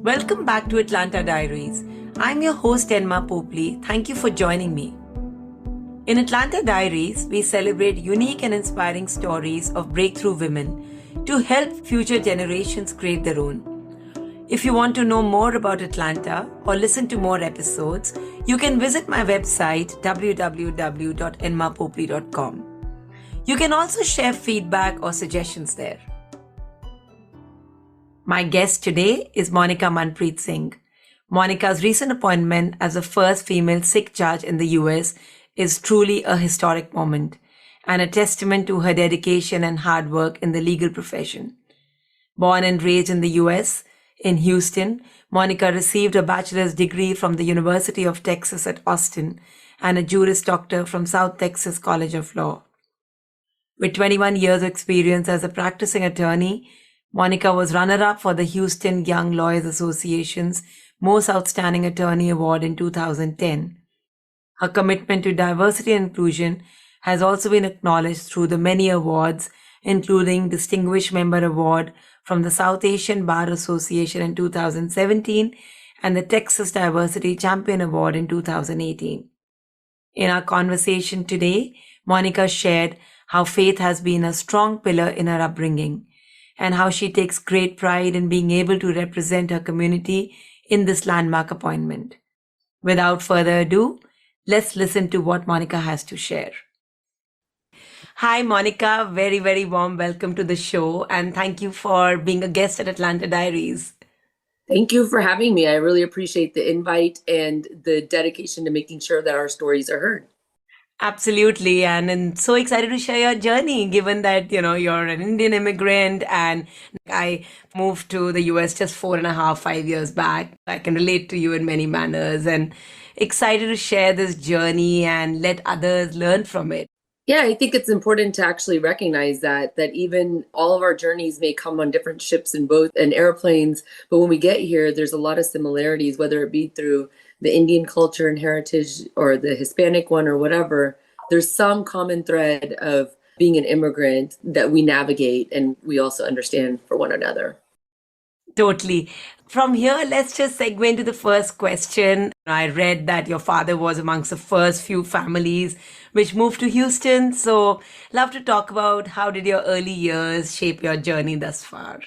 Welcome back to Atlanta Diaries. I'm your host, Enma Popley. Thank you for joining me. In Atlanta Diaries, we celebrate unique and inspiring stories of breakthrough women to help future generations create their own. If you want to know more about Atlanta or listen to more episodes, you can visit my website www.enmapopley.com. You can also share feedback or suggestions there. My guest today is Monica Manpreet Singh. Monica's recent appointment as the first female Sikh judge in the US is truly a historic moment and a testament to her dedication and hard work in the legal profession. Born and raised in the US, in Houston, Monica received a bachelor's degree from the University of Texas at Austin and a Juris Doctor from South Texas College of Law. With 21 years of experience as a practicing attorney, Monica was runner-up for the Houston Young Lawyers Association's Most Outstanding Attorney Award in 2010. Her commitment to diversity and inclusion has also been acknowledged through the many awards, including Distinguished Member Award from the South Asian Bar Association in 2017 and the Texas Diversity Champion Award in 2018. In our conversation today, Monica shared how faith has been a strong pillar in her upbringing, and how she takes great pride in being able to represent her community in this landmark appointment. Without further ado, let's listen to what Monica has to share. Hi, Monica. Very, very warm welcome to the show, and thank you for being a guest at Atlanta Diaries. Thank you for having me. I really appreciate the invite and the dedication to making sure that our stories are heard. Absolutely. And so excited to share your journey, given that, you're an Indian immigrant and I moved to the US just 4.5, 5 years back. I can relate to you in many manners and excited to share this journey and let others learn from it. Yeah, I think it's important to actually recognize that even all of our journeys may come on different ships and boats and airplanes, but when we get here, there's a lot of similarities, whether it be through the Indian culture and heritage or the Hispanic one or whatever. There's some common thread of being an immigrant that we navigate and we also understand for one another. Totally. From here, let's just segue into the first question. I read that your father was amongst the first few families which moved to Houston. So love to talk about how did your early years shape your journey thus far?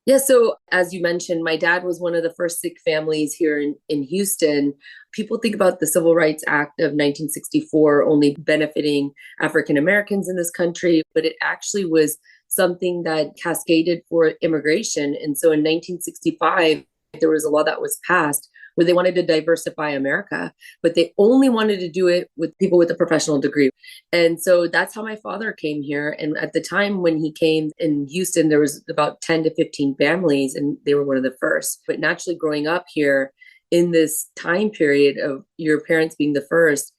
Yeah, so as you mentioned, my dad was one of the first Sikh families here in Houston. People think about the Civil Rights Act of 1964 only benefiting African Americans in this country, but it actually was something that cascaded for immigration. And so in 1965, there was a law that was passed where they wanted to diversify America, but they only wanted to do it with people with a professional degree. And so that's how my father came here. And at the time when he came in Houston, there was about 10 to 15 families, and they were one of the first. But naturally growing up here in this time period of your parents being the first,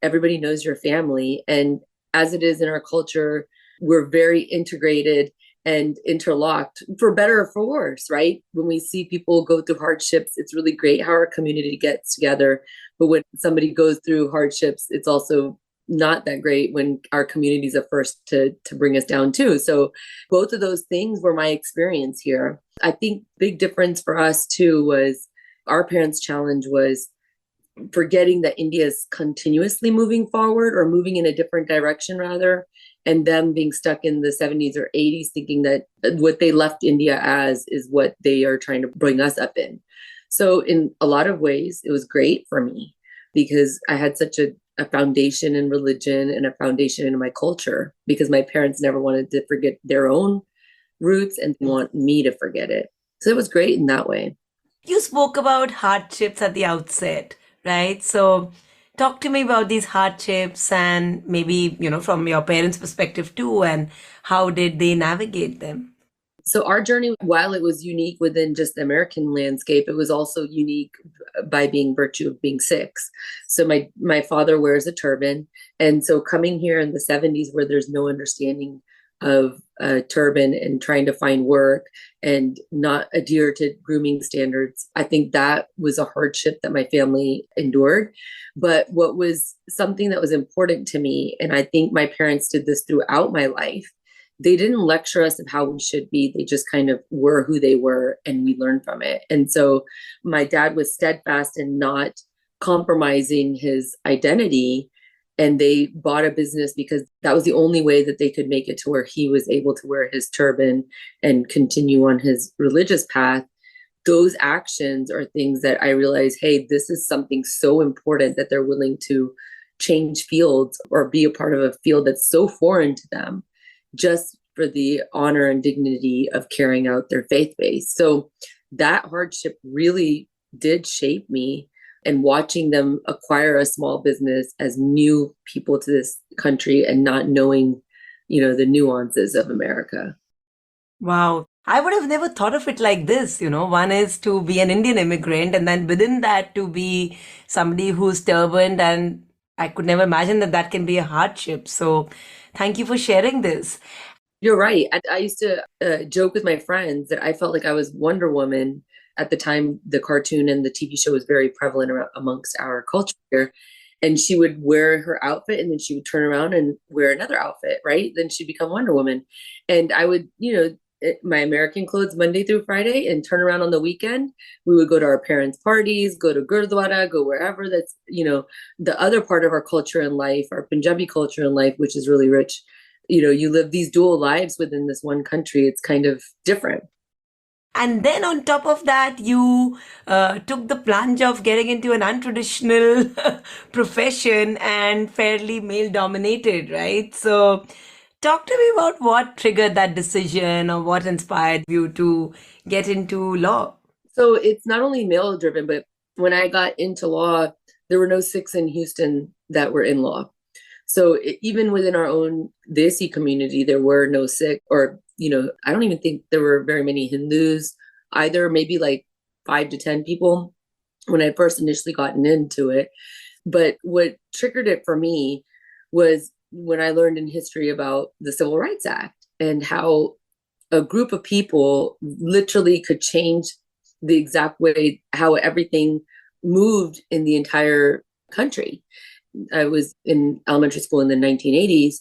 everybody knows your family. And as it is in our culture, we're very integrated and interlocked, for better or for worse, right? When we see people go through hardships, it's really great how our community gets together. But when somebody goes through hardships, it's also not that great when our communities are first to bring us down too. So both of those things were my experience here. I think big difference for us too was our parents' challenge was forgetting that India is continuously moving forward or moving in a different direction rather, and them being stuck in the 70s or 80s thinking that what they left India as is what they are trying to bring us up in. So in a lot of ways, it was great for me because I had such a foundation in religion and a foundation in my culture because my parents never wanted to forget their own roots and want me to forget it. So it was great in that way. You spoke about hardships at the outset, right? So talk to me about these hardships and maybe, from your parents' perspective too, and how did they navigate them? So our journey, while it was unique within just the American landscape, it was also unique by being virtue of being Sikhs. So my father wears a turban. And so coming here in the 70s where there's no understanding of a turban and trying to find work and not adhere to grooming standards, I think that was a hardship that my family endured. But what was something that was important to me, and I think my parents did this throughout my life, they didn't lecture us of how we should be. They just kind of were who they were, and we learned from it. And so my dad was steadfast in not compromising his identity. And they bought a business because that was the only way that they could make it to where he was able to wear his turban and continue on his religious path. Those actions are things that I realize, hey, this is something so important that they're willing to change fields or be a part of a field that's so foreign to them, just for the honor and dignity of carrying out their faith base. So that hardship really did shape me, and watching them acquire a small business as new people to this country and not knowing, the nuances of America. Wow. I would have never thought of it like this. One is to be an Indian immigrant, and then within that to be somebody who's turbaned, and I could never imagine that that can be a hardship. So thank you for sharing this. You're right. I used to joke with my friends that I felt like I was Wonder Woman. At the time, the cartoon and the TV show was very prevalent amongst our culture here. And she would wear her outfit, and then she would turn around and wear another outfit, right? Then she'd become Wonder Woman. And I would, my American clothes Monday through Friday, and turn around on the weekend. We would go to our parents' parties, go to Gurdwara, go wherever that's, the other part of our culture and life, our Punjabi culture and life, which is really rich. You live these dual lives within this one country. It's kind of different. And then on top of that, you took the plunge of getting into an untraditional profession and fairly male dominated, right? So talk to me about what triggered that decision, or what inspired you to get into law. So it's not only male driven, but when I got into law, there were no Sikhs in Houston that were in law. So even within our own Desi community, there were no Sikh, or, I don't even think there were very many Hindus either, maybe like 5 to 10 people when I first initially gotten into it. But what triggered it for me was when I learned in history about the Civil Rights Act and how a group of people literally could change the exact way how everything moved in the entire country. I was in elementary school in the 1980s,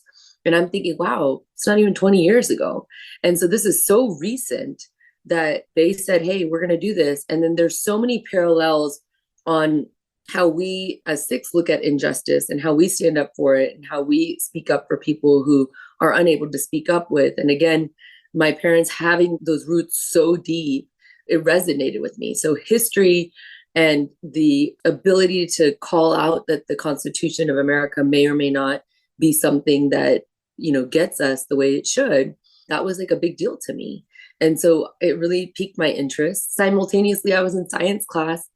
and I'm thinking, wow, it's not even 20 years ago. And so this is so recent that they said, hey, we're going to do this. And then there's so many parallels on how we as Sikhs look at injustice and how we stand up for it and how we speak up for people who are unable to speak up with. And again, my parents having those roots so deep, it resonated with me. So history and the ability to call out that the Constitution of America may or may not be something that, gets us the way it should, that was like a big deal to me. And so it really piqued my interest. Simultaneously, I was in science class.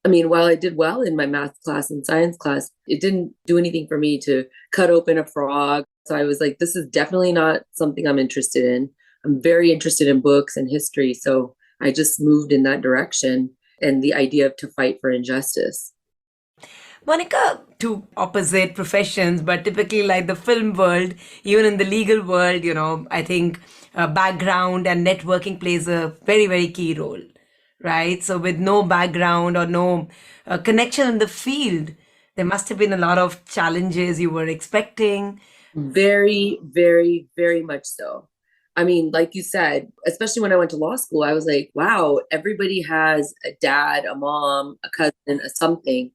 I mean, while I did well in my math class and science class, it didn't do anything for me to cut open a frog. So I was like, this is definitely not something I'm interested in. I'm very interested in books and history. So I just moved in that direction, and the idea of to fight for injustice. Monica, two opposite professions, but typically like the film world, even in the legal world, I think background and networking plays a very, very key role, right? So with no background or no connection in the field, there must have been a lot of challenges you were expecting. Very, very, very much so. I mean, like you said, especially when I went to law school, I was like, wow, everybody has a dad, a mom, a cousin, a something.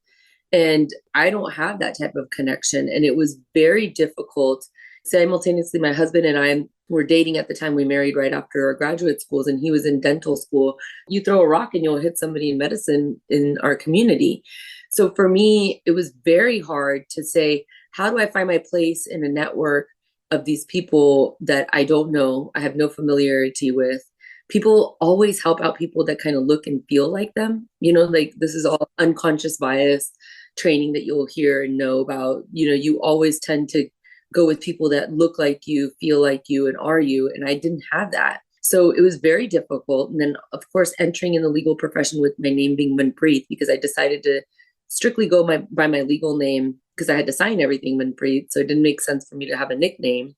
And I don't have that type of connection. And it was very difficult. Simultaneously, my husband and I were dating at the time. We married right after our graduate schools, and he was in dental school. You throw a rock and you'll hit somebody in medicine in our community. So for me, it was very hard to say, how do I find my place in a network of these people that I don't know, I have no familiarity with? People always help out people that kind of look and feel like them. Like this is all unconscious bias training that you'll hear and know about. You always tend to go with people that look like you, feel like you, and are you. And I didn't have that. So it was very difficult. And then, of course, entering in the legal profession with my name being Manpreet, because I decided to strictly go by my legal name because I had to sign everything Manpreet. So it didn't make sense for me to have a nickname.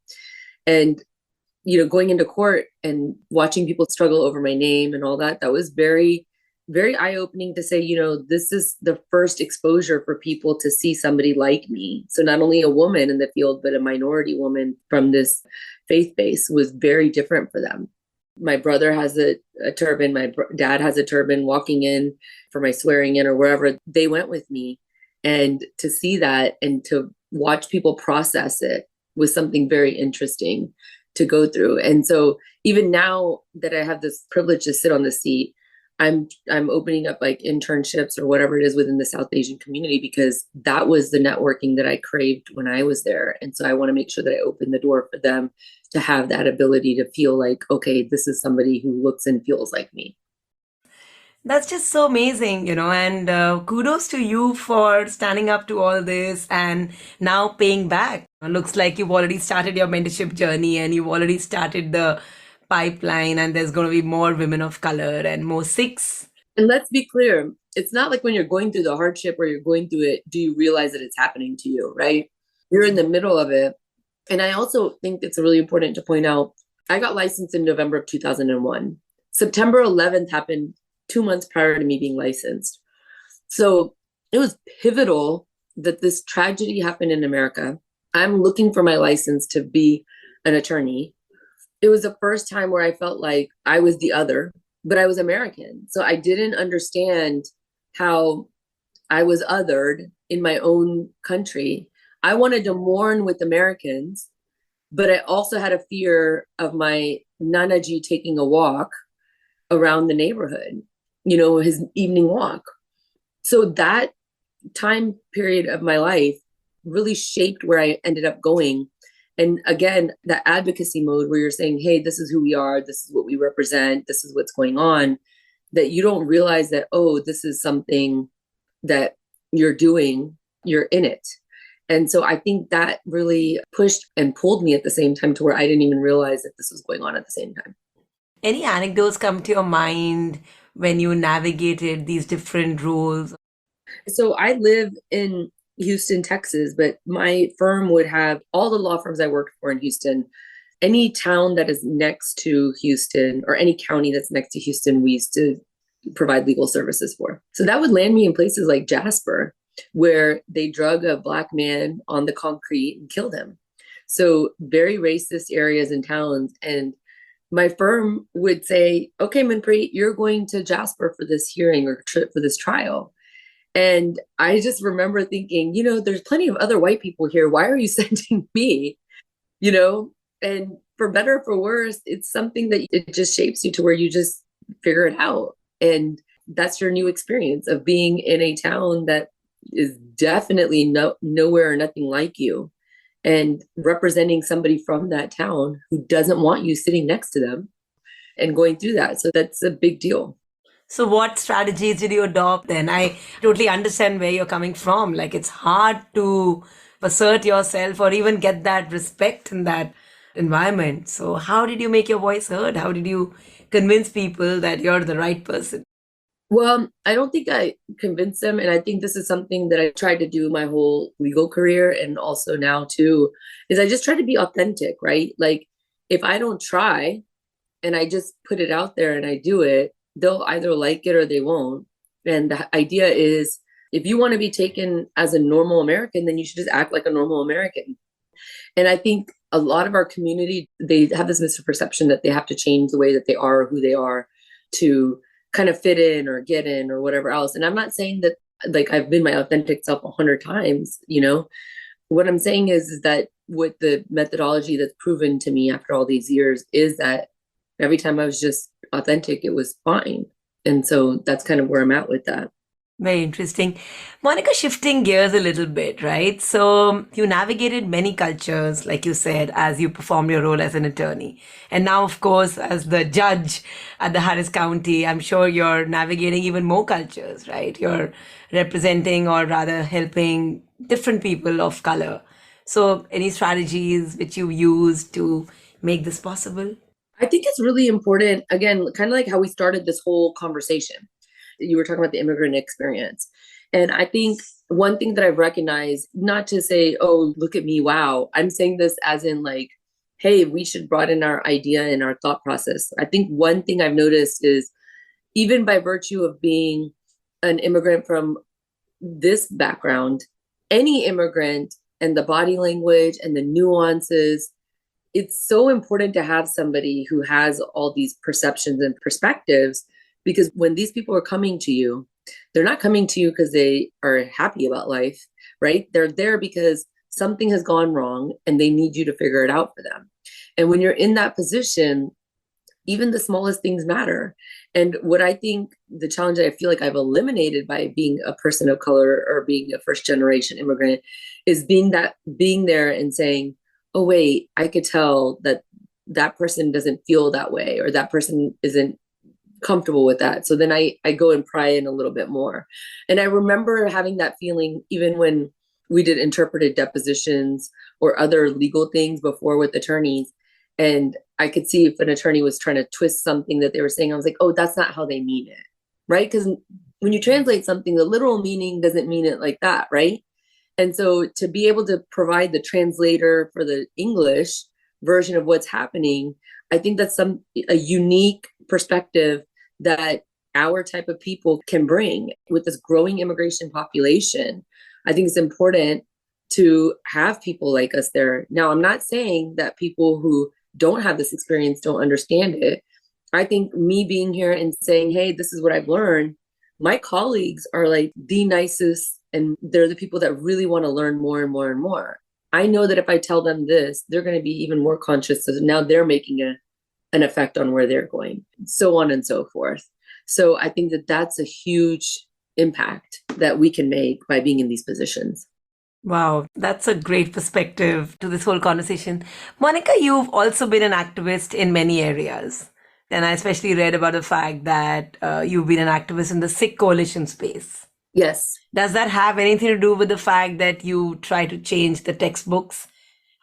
And going into court and watching people struggle over my name and all that, that was very very eye-opening to say, this is the first exposure for people to see somebody like me. So not only a woman in the field, but a minority woman from this faith base was very different for them. My brother has a turban. My dad has a turban. Walking in for my swearing in or wherever, they went with me. And to see that and to watch people process it was something very interesting to go through. And so even now that I have this privilege to sit on the seat, I'm opening up like internships or whatever it is within the South Asian community, because that was the networking that I craved when I was there. And so I want to make sure that I open the door for them to have that ability to feel like, okay, this is somebody who looks and feels like me. That's just so amazing, and kudos to you for standing up to all this and now paying back. It looks like you've already started your mentorship journey and you've already started the pipeline, and there's going to be more women of color and more Sikhs. And let's be clear, it's not like when you're going through the hardship or you're going through it, do you realize that it's happening to you, right? You're in the middle of it. And I also think it's really important to point out, I got licensed in November of 2001. September 11th happened 2 months prior to me being licensed. So it was pivotal that this tragedy happened in America. I'm looking for my license to be an attorney. It was the first time where I felt like I was the other, but I was American. So I didn't understand how I was othered in my own country. I wanted to mourn with Americans, but I also had a fear of my Nanaji taking a walk around the neighborhood, his evening walk. So that time period of my life really shaped where I ended up going. And again, the advocacy mode where you're saying, hey, this is who we are, this is what we represent, this is what's going on, that you don't realize that, oh, this is something that you're doing, you're in it. And so I think that really pushed and pulled me at the same time to where I didn't even realize that this was going on at the same time. Any anecdotes come to your mind when you navigated these different roles? So I live in Houston, Texas, but my firm would have all the law firms I worked for in Houston. Any town that is next to Houston or any county that's next to Houston, we used to provide legal services for. So that would land me in places like Jasper, where they drug a Black man on the concrete and killed him. So very racist areas and towns. And my firm would say, okay, Manpreet, you're going to Jasper for this hearing or for this trial. And I just remember thinking, there's plenty of other white people here. Why are you sending me? And for better or for worse, it's something that it just shapes you to where you just figure it out. And that's your new experience of being in a town that is definitely nowhere or nothing like you, and representing somebody from that town who doesn't want you sitting next to them and going through that. So that's a big deal. So what strategies did you adopt then? I totally understand where you're coming from. Like, it's hard to assert yourself or even get that respect in that environment. So how did you make your voice heard? How did you convince people that you're the right person? Well, I don't think I convinced them. And I think this is something that I tried to do my whole legal career and also now too, is I just try to be authentic, right? Like, if I don't try and I just put it out there and I do it, they'll either like it or they won't. And the idea is, if you want to be taken as a normal American, then you should just act like a normal American. And I think a lot of our community, they have this misperception that they have to change the way that they are or who they are to kind of fit in or get in or whatever else. And I'm not saying that like I've been my authentic self 100 times, What I'm saying is that with the methodology that's proven to me after all these years is that every time I was just authentic, it was fine. And so that's kind of where I'm at with that. Very interesting. Monica, shifting gears a little bit, right? So you navigated many cultures, like you said, as you performed your role as an attorney. And now, of course, as the judge at the Harris County, I'm sure you're navigating even more cultures, right? You're representing or rather helping different people of color. So any strategies which you use to make this possible? I think it's really important, again, kind of like how we started this whole conversation. You were talking about the immigrant experience. And I think one thing that I've recognized, not to say, oh, look at me, wow. I'm saying this as in like, hey, we should broaden our idea and our thought process. I think one thing I've noticed is even by virtue of being an immigrant from this background, any immigrant and the body language and the nuances, it's so important to have somebody who has all these perceptions and perspectives, because when these people are coming to you, they're not coming to you because they are happy about life, right? They're there because something has gone wrong and they need you to figure it out for them. And when you're in that position, even the smallest things matter. And what I think the challenge that I feel like I've eliminated by being a person of color or being a first generation immigrant is being there and saying, oh, wait, I could tell that that person doesn't feel that way, or that person isn't comfortable with that. So then I go and pry in a little bit more. And I remember having that feeling even when we did interpreted depositions or other legal things before with attorneys. And I could see if an attorney was trying to twist something that they were saying, I was like, oh, that's not how they mean it, right? Because when you translate something, the literal meaning doesn't mean it like that, right? And so to be able to provide the translator for the English version of what's happening, I think that's a unique perspective that our type of people can bring with this growing immigration population. I think it's important to have people like us there. Now, I'm not saying that people who don't have this experience don't understand it. I think me being here and saying, hey, this is what I've learned, my colleagues are like the nicest, and they're the people that really want to learn more and more and more. I know that if I tell them this, they're going to be even more conscious of now they're making an effect on where they're going, so on and so forth. So I think that that's a huge impact that we can make by being in these positions. Wow, that's a great perspective to this whole conversation. Monica, you've also been an activist in many areas. And I especially read about the fact that you've been an activist in the Sikh Coalition space. Yes. Does that have anything to do with the fact that you try to change the textbooks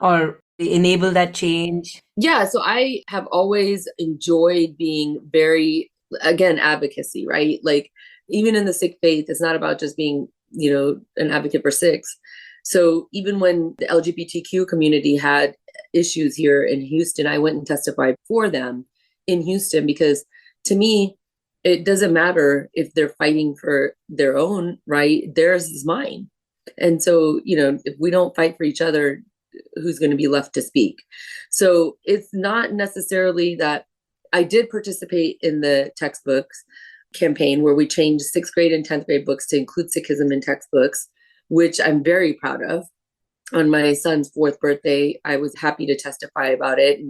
or enable that change? Yeah, so I have always enjoyed being very, again, advocacy, right? Like even in the Sikh faith, it's not about just being, an advocate for Sikhs. So even when the LGBTQ community had issues here in Houston, I went and testified for them in Houston, because to me, it doesn't matter if they're fighting for their own right, theirs is mine. And so, if we don't fight for each other, who's going to be left to speak? So it's not necessarily that. I did participate in the textbooks campaign where we changed 6th grade and 10th grade books to include Sikhism in textbooks, which I'm very proud of. On my son's 4th birthday, I was happy to testify about it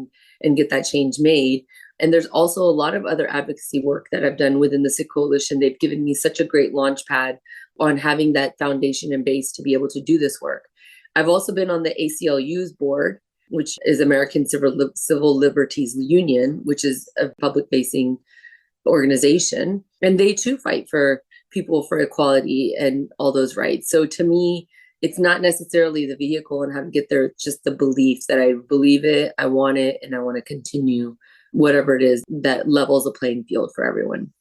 and get that change made. And there's also a lot of other advocacy work that I've done within the Sikh Coalition. They've given me such a great launch pad on having that foundation and base to be able to do this work. I've also been on the ACLU's board, which is American Civil Liberties Union, which is a public-facing organization. And they too fight for people for equality and all those rights. So to me, it's not necessarily the vehicle and how to get there, it's just the belief that I believe it, I want it, and I want to continue whatever it is that levels a playing field for everyone.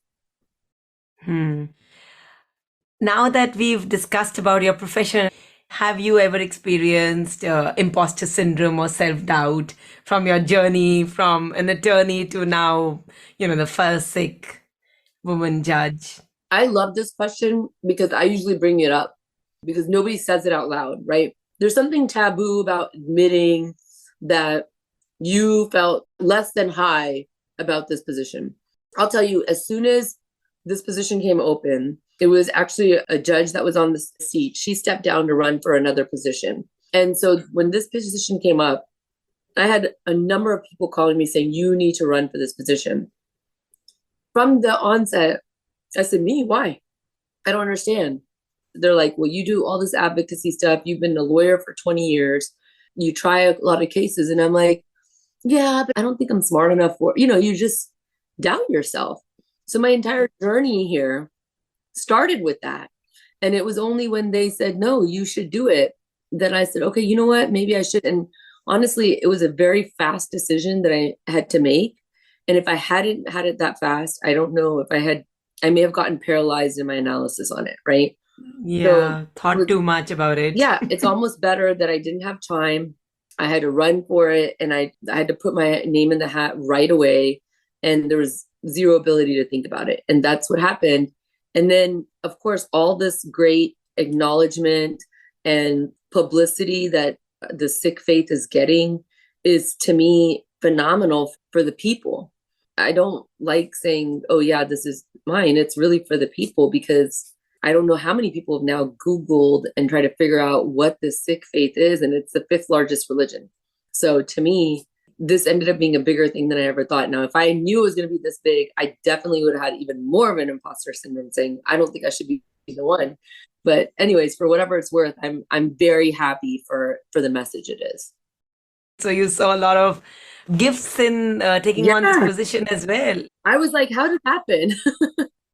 Now that we've discussed about your profession, have you ever experienced imposter syndrome or self-doubt from your journey from an attorney to now, the first Sikh woman judge? I love this question because I usually bring it up because nobody says it out loud, right? There's something taboo about admitting that you felt less than high about this position. I'll tell you, as soon as this position came open, it was actually a judge that was on the seat. She stepped down to run for another position. And so when this position came up, I had a number of people calling me saying, you need to run for this position. From the onset, I said, me? Why? I don't understand. They're like, well, you do all this advocacy stuff. You've been a lawyer for 20 years. You try a lot of cases. And I'm like, yeah, but I don't think I'm smart enough for, you just doubt yourself. So my entire journey here started with that. And it was only when they said, no, you should do it, that I said, okay, you know what, maybe I should. And honestly, it was a very fast decision that I had to make. And if I hadn't had it that fast, I don't know if I may have gotten paralyzed in my analysis on it, right? Yeah, thought too much about it. Yeah, it's almost better that I didn't have time. I had to run for it, and I had to put my name in the hat right away. And there was zero ability to think about it. And that's what happened. And then, of course, all this great acknowledgement and publicity that the Sikh faith is getting is, to me, phenomenal for the people. I don't like saying, oh, yeah, this is mine. It's really for the people, because I don't know how many people have now Googled and tried to figure out what the Sikh faith is. And it's the fifth largest religion. So to me, this ended up being a bigger thing than I ever thought. Now, if I knew it was going to be this big, I definitely would have had even more of an imposter syndrome, saying, I don't think I should be the one. But anyways, for whatever it's worth, I'm very happy for the message it is. So you saw a lot of gifts in taking on this position as well. I was like, how did it happen?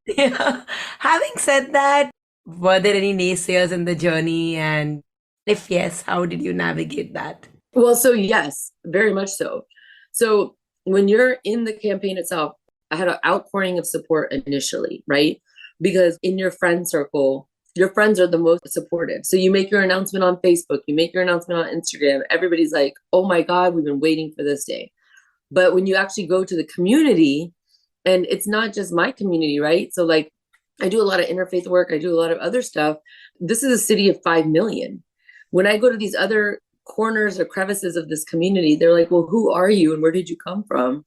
Yeah. Having said that, were there any naysayers in the journey? And if yes, how did you navigate that? Well, so yes, very much so. So when you're in the campaign itself, I had an outpouring of support initially, right? Because in your friend circle, your friends are the most supportive. So you make your announcement on Facebook, you make your announcement on Instagram, everybody's like, oh my God, we've been waiting for this day. But when you actually go to the community, and it's not just my community, right? So like, I do a lot of interfaith work, I do a lot of other stuff. This is a city of 5 million. When I go to these other corners or crevices of this community, they're like, well, who are you and where did you come from?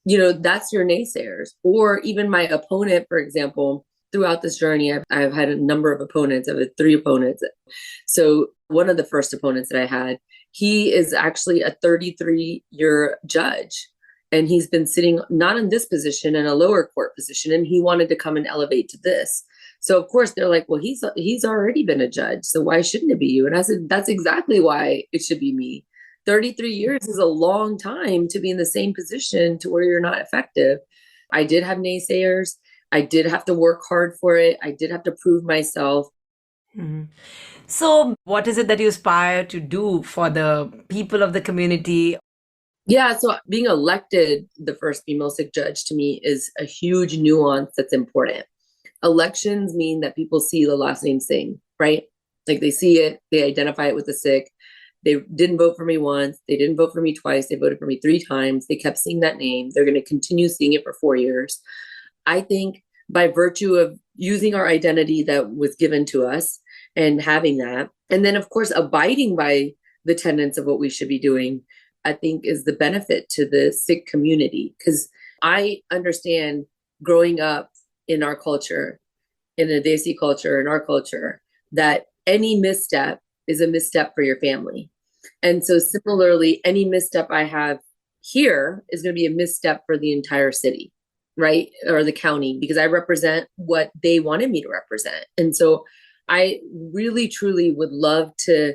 You know, that's your naysayers. Or even my opponent, for example, throughout this journey, I've had a number of opponents. I've had 3 opponents. So one of the first opponents that I had, he is actually a 33-year judge. And he's been sitting not in this position, in a lower court position, and he wanted to come and elevate to this. So of course they're like, well, he's already been a judge, so why shouldn't it be you? And I said, that's exactly why it should be me. 33 years is a long time to be in the same position to where you're not effective. I did have naysayers. I did have to work hard for it. I did have to prove myself. Mm-hmm. So what is it that you aspire to do for the people of the community? Yeah, so being elected the first female Sikh judge, to me, is a huge nuance that's important. Elections mean that people see the last name Singh, right? Like they see it, they identify it with the Sikh. They didn't vote for me once, they didn't vote for me twice, they voted for me 3 times. They kept seeing that name. They're going to continue seeing it for 4 years. I think by virtue of using our identity that was given to us and having that, and then of course abiding by the tenets of what we should be doing, I think is the benefit to the Sikh community. Because I understand growing up in our culture, in a Desi culture, in our culture, that any misstep is a misstep for your family. And so similarly, any misstep I have here is going to be a misstep for the entire city, right? Or the county, because I represent what they wanted me to represent. And so I really, truly would love to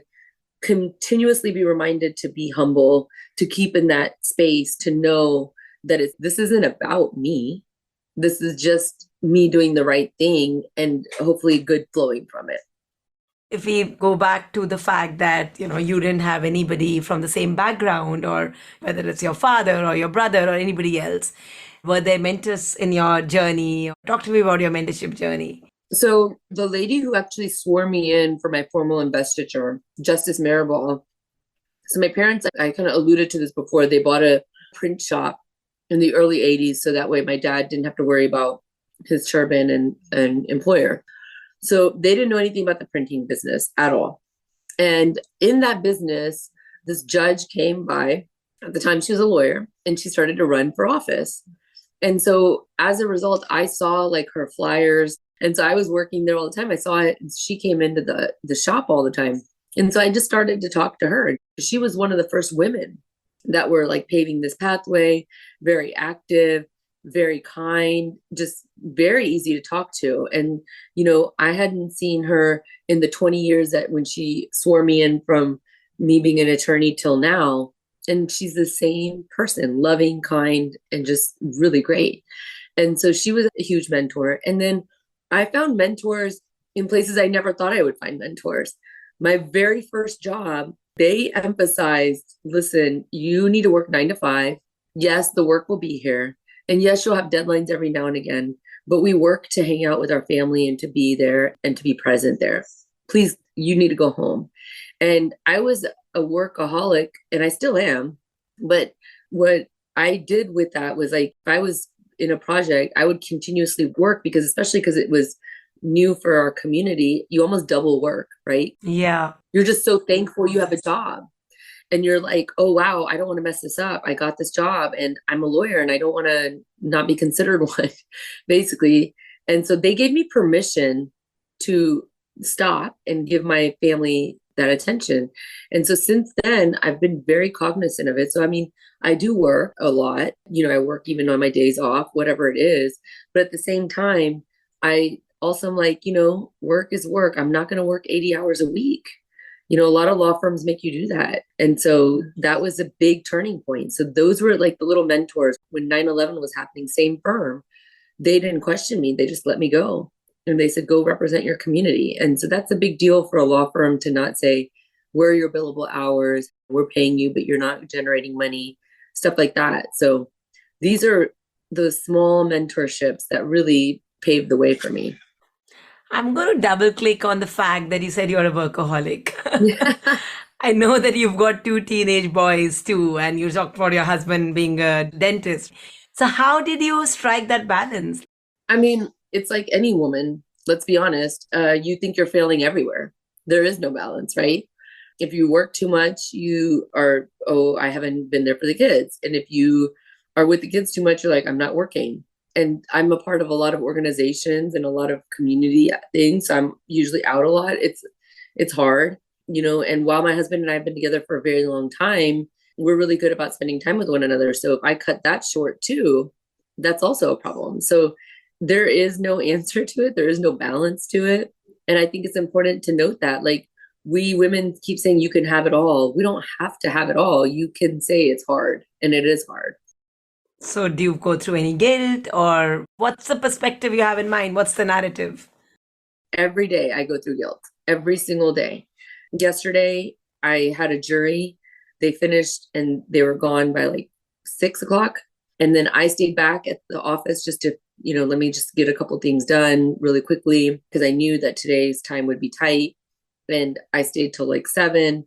continuously be reminded to be humble, to keep in that space, to know that this isn't about me. This is just me doing the right thing and hopefully good flowing from it. If we go back to the fact that, you didn't have anybody from the same background, or whether it's your father or your brother or anybody else, were there mentors in your journey? Talk to me about your mentorship journey. So the lady who actually swore me in for my formal investiture, Justice Maribel. So my parents, I kind of alluded to this before, they bought a print shop in the early 80s. So that way my dad didn't have to worry about his turban and employer. So they didn't know anything about the printing business at all. And in that business, this judge came by. At the time, she was a lawyer, and she started to run for office. And so as a result, I saw like her flyers. And so I was working there all the time. I saw it. She came into the shop all the time. And so I just started to talk to her. She was one of the first women that were like paving this pathway, very active, very kind, just very easy to talk to. And, I hadn't seen her in the 20 years that when she swore me in from me being an attorney till now. And she's the same person, loving, kind, and just really great. And so she was a huge mentor. And then I found mentors in places I never thought I would find mentors. My very first job, they emphasized, listen, you need to work 9 to 5. Yes, the work will be here. And yes, you'll have deadlines every now and again, but we work to hang out with our family and to be there and to be present there. Please, you need to go home. And I was a workaholic, and I still am. But what I did with that was, like, if I was in a project, I would continuously work because, especially because it was new for our community, you almost double work, right? Yeah. You're just so thankful you have a job. And you're like, oh, wow, I don't want to mess this up. I got this job and I'm a lawyer and I don't want to not be considered one, basically. And so they gave me permission to stop and give my family that attention. And so since then, I've been very cognizant of it. So, I mean, I do work a lot. I work even on my days off, whatever it is. But at the same time, I also am like, work is work. I'm not going to work 80 hours a week. A lot of law firms make you do that. And so that was a big turning point. So those were like the little mentors. When 9/11 was happening, same firm, they didn't question me. They just let me go. And they said, go represent your community. And so that's a big deal for a law firm to not say, where are your billable hours? We're paying you, but you're not generating money, stuff like that. So these are the small mentorships that really paved the way for me. I'm going to double click on the fact that you said you're a workaholic. Yeah. I know that you've got two teenage boys too, and you talked about your husband being a dentist. So, how did you strike that balance? I mean, it's like any woman, let's be honest, you think you're failing everywhere. There is no balance, right? If you work too much, you are, oh, I haven't been there for the kids. And if you are with the kids too much, you're like, I'm not working. And I'm a part of a lot of organizations and a lot of community things. So I'm usually out a lot. It's hard, and while my husband and I have been together for a very long time, we're really good about spending time with one another. So if I cut that short too, that's also a problem. So there is no answer to it. There is no balance to it. And I think it's important to note that, like, we women keep saying you can have it all. We don't have to have it all. You can say it's hard, and it is hard. So, do you go through any guilt, or what's the perspective you have in mind? What's the narrative? Every day I go through guilt, every single day. Yesterday, I had a jury. They finished and they were gone by like 6 o'clock. And then I stayed back at the office just to, let me just get a couple things done really quickly because I knew that today's time would be tight. And I stayed till like 7.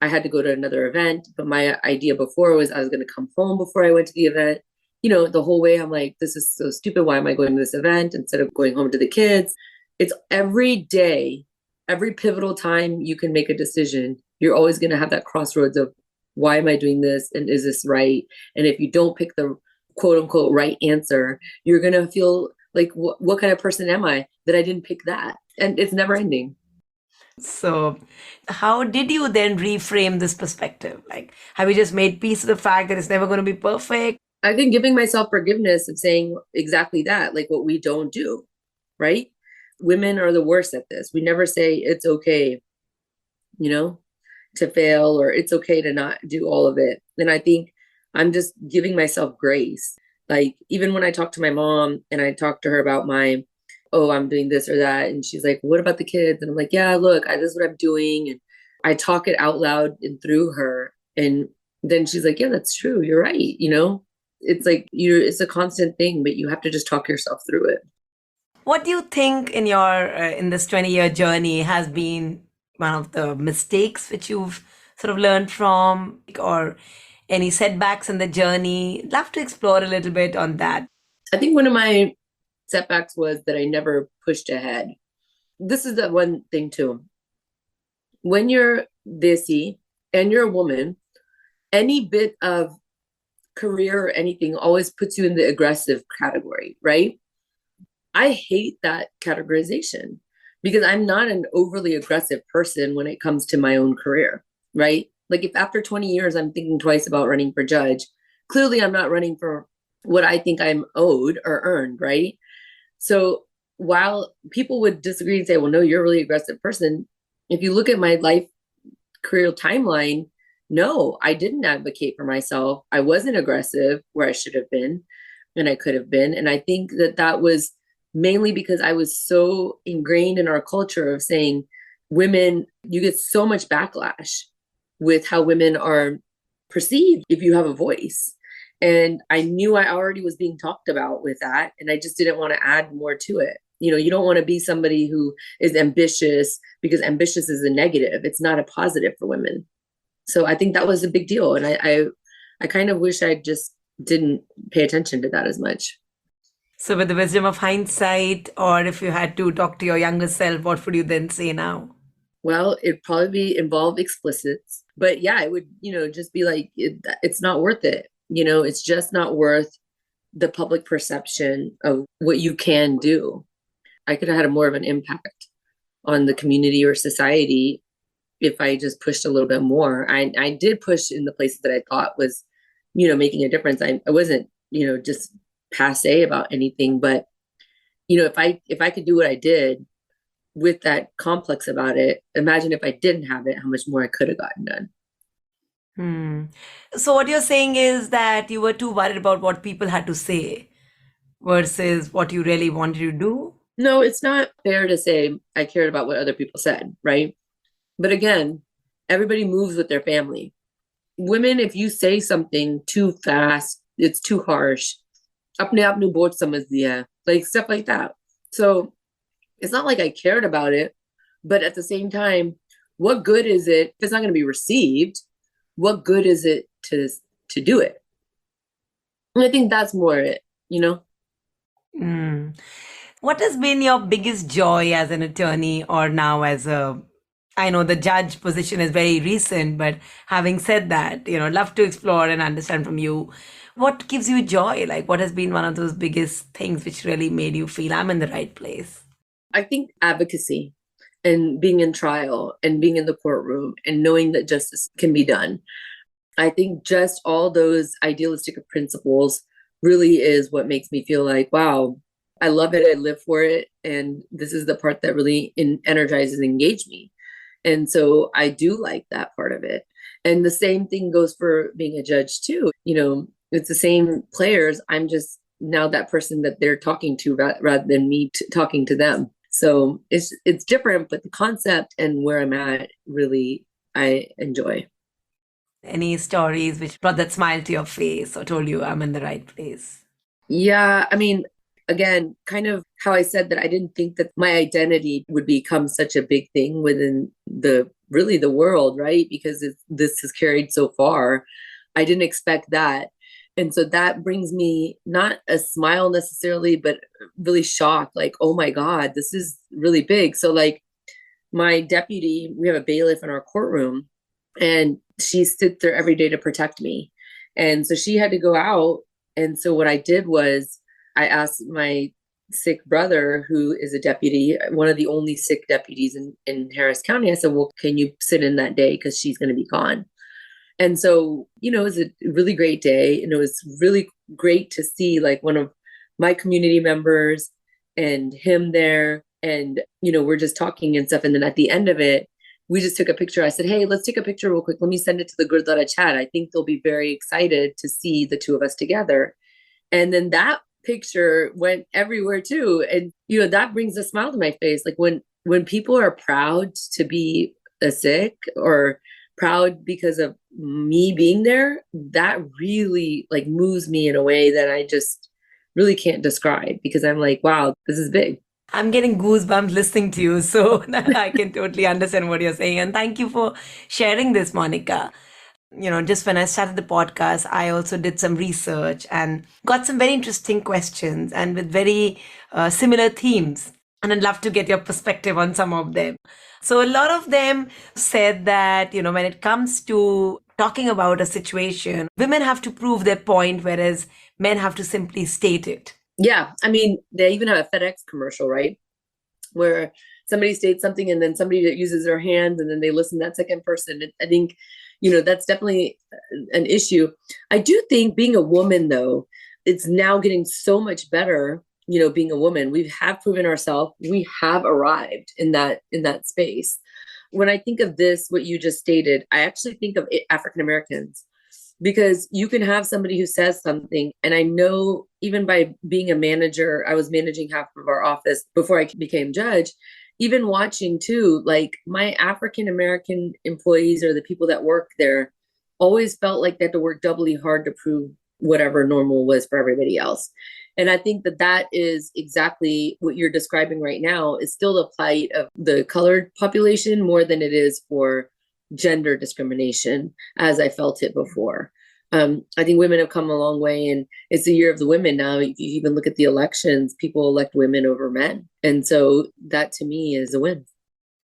I had to go to another event, but my idea before was I was going to come home before I went to the event. The whole way I'm like, this is so stupid. Why am I going to this event instead of going home to the kids? It's every day, every pivotal time you can make a decision, you're always going to have that crossroads of, why am I doing this? And is this right? And if you don't pick the quote unquote right answer, you're going to feel like, what kind of person am I that I didn't pick that? And it's never ending. So, how did you then reframe this perspective? Like, have you just made peace with the fact that it's never going to be perfect? I think giving myself forgiveness of saying exactly that, like what we don't do, right? Women are the worst at this. We never say it's okay, to fail, or it's okay to not do all of it. And I think I'm just giving myself grace. Like, even when I talk to my mom and I talk to her about I'm doing this or that. And she's like, what about the kids? And I'm like, yeah, look, this is what I'm doing. And I talk it out loud and through her. And then she's like, yeah, that's true. You're right. It's like it's a constant thing, but you have to just talk yourself through it. What do you think in your in this 20-year journey has been one of the mistakes which you've sort of learned from, or any setbacks in the journey? Love to explore a little bit on that. I think one of my setbacks was that I never pushed ahead. This is the one thing too. When you're busy and you're a woman, any bit of career or anything always puts you in the aggressive category, right? I hate that categorization because I'm not an overly aggressive person when it comes to my own career, right? Like, if after 20 years I'm thinking twice about running for judge, clearly I'm not running for what I think I'm owed or earned, right? So while people would disagree and say, well, no, you're a really aggressive person, if you look at my life career timeline, no, I didn't advocate for myself. I wasn't aggressive where I should have been and I could have been. And I think that was mainly because I was so ingrained in our culture of saying women, you get so much backlash with how women are perceived if you have a voice. And I knew I already was being talked about with that. And I just didn't want to add more to it. You don't want to be somebody who is ambitious, because ambitious is a negative. It's not a positive for women. So I think that was a big deal. And I kind of wish I just didn't pay attention to that as much. So, with the wisdom of hindsight, or if you had to talk to your younger self, what would you then say now? Well, it'd probably involve explicits, but yeah, it would, just be like, it's not worth it. It's just not worth the public perception of what you can do. I could have had more of an impact on the community or society if I just pushed a little bit more. I did push in the places that I thought was, making a difference. I wasn't, just passe about anything, but if I could do what I did with that complex about it, imagine if I didn't have it, how much more I could have gotten done. Hmm. So, what you're saying is that you were too worried about what people had to say versus what you really wanted to do? No, it's not fair to say I cared about what other people said, right? But again, everybody moves with their family. Women, if you say something too fast, it's too harsh. Apne aap nu bahut samajh diya, like stuff like that. So it's not like I cared about it, but at the same time, what good is it if it's not going to be received? What good is it to do it? And I think that's more it. Hmm. What has been your biggest joy as an attorney or now as a, I know the judge position is very recent, but having said that, love to explore and understand from you what gives you joy? Like, what has been one of those biggest things which really made you feel I'm in the right place? I think advocacy and being in trial and being in the courtroom and knowing that justice can be done. I think just all those idealistic principles really is what makes me feel like, wow, I love it. I live for it. And this is the part that really energizes and engages me. And so I do like that part of it. And the same thing goes for being a judge too. It's the same players. I'm just now that person that they're talking to rather than me talking to them. So it's different, but the concept and where I'm at really I enjoy. Any stories which brought that smile to your face or told you I'm in the right place? Yeah, I mean, again, kind of how I said that I didn't think that my identity would become such a big thing within the world, right? Because this has carried so far. I didn't expect that. And so that brings me not a smile necessarily, but really shock, like, oh my God, this is really big. So like my deputy, we have a bailiff in our courtroom, and she sits there every day to protect me. And so she had to go out. And so what I did was I asked my Sikh brother, who is a deputy, one of the only Sikh deputies in Harris County. I said, well, can you sit in that day? Because she's going to be gone. And so, it was a really great day. And it was really great to see like one of my community members and him there. And, we're just talking and stuff. And then at the end of it, we just took a picture. I said, hey, let's take a picture real quick. Let me send it to the Gurdwara chat. I think they'll be very excited to see the two of us together. And then that picture went everywhere too. And, that brings a smile to my face. Like when people are proud to be a Sikh or proud because of me being there, that really like moves me in a way that I just really can't describe, because I'm like, wow, this is big. I'm getting goosebumps listening to you, so I can totally understand what you're saying. And thank you for sharing this, Monica. Just when I started the podcast, I also did some research and got some very interesting questions and with very similar themes. And I'd love to get your perspective on some of them. So a lot of them said that, when it comes to talking about a situation, women have to prove their point, whereas men have to simply state it. Yeah. I mean, they even have a FedEx commercial, right? Where somebody states something and then somebody uses their hands and then they listen to that second person. I think, that's definitely an issue. I do think being a woman, though, it's now getting so much better, being a woman. We have proven ourselves. We have arrived in that space. When I think of this, what you just stated, I actually think of African Americans, because you can have somebody who says something. And I know even by being a manager, I was managing half of our office before I became judge, even watching too, like my African American employees or the people that work there always felt like they had to work doubly hard to prove whatever normal was for everybody else. And I think that is exactly what you're describing right now is still the plight of the colored population more than it is for gender discrimination as I felt it before. I think women have come a long way, and it's the year of the women now. If you even look at the elections, people elect women over men. And so that to me is a win.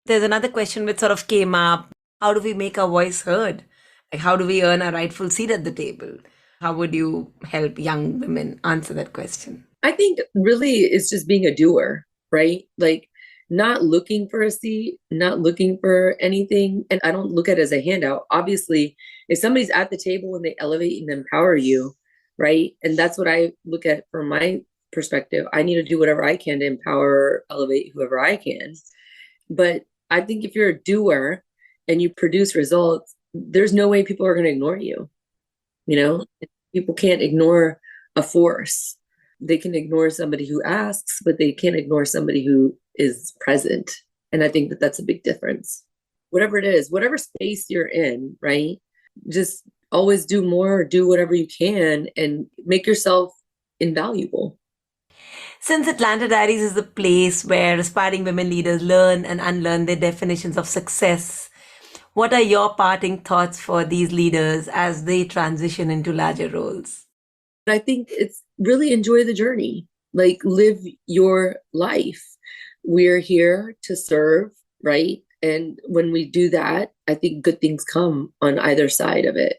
There's another question which sort of came up. How do we make our voice heard? Like, how do we earn a rightful seat at the table? How would you help young women answer that question? I think really it's just being a doer, right? Like not looking for a seat, not looking for anything. And I don't look at it as a handout. Obviously, if somebody's at the table and they elevate and empower you, right? And that's what I look at from my perspective. I need to do whatever I can to empower, elevate whoever I can. But I think if you're a doer and you produce results, there's no way people are going to ignore you. You know, people can't ignore a force. They can ignore somebody who asks, but they can't ignore somebody who is present. And I think that that's a big difference. Whatever it is, whatever space you're in, right? Just always do more, do whatever you can, and make yourself invaluable. Since Atlanta Diaries is the place where aspiring women leaders learn and unlearn their definitions of success, what are your parting thoughts for these leaders as they transition into larger roles? I think it's really enjoy the journey, like live your life. We're here to serve, right? And when we do that, I think good things come on either side of it.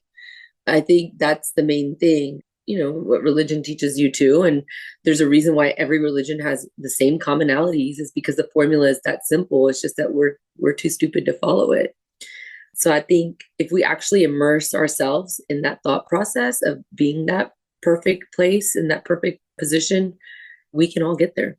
I think that's the main thing, you know, what religion teaches you too. And there's a reason why every religion has the same commonalities, is because the formula is that simple. It's just that we're too stupid to follow it. So I think if we actually immerse ourselves in that thought process of being that perfect place in that perfect position, we can all get there.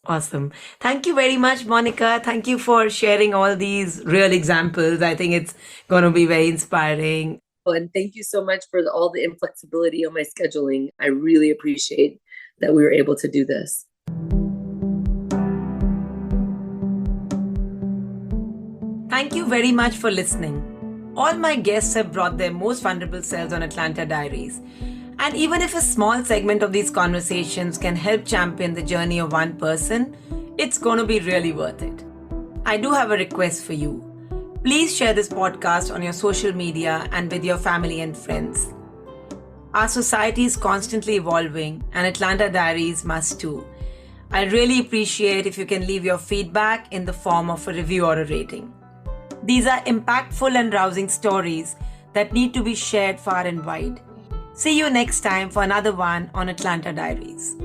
Awesome. Thank you very much, Monica. Thank you for sharing all these real examples. I think it's going to be very inspiring. And thank you so much for all the inflexibility on my scheduling. I really appreciate that we were able to do this. Thank you very much for listening. All my guests have brought their most vulnerable selves on Atlanta Diaries. And even if a small segment of these conversations can help champion the journey of one person, it's going to be really worth it. I do have a request for you. Please share this podcast on your social media and with your family and friends. Our society is constantly evolving, and Atlanta Diaries must too. I really appreciate if you can leave your feedback in the form of a review or a rating. These are impactful and rousing stories that need to be shared far and wide. See you next time for another one on Atlanta Diaries.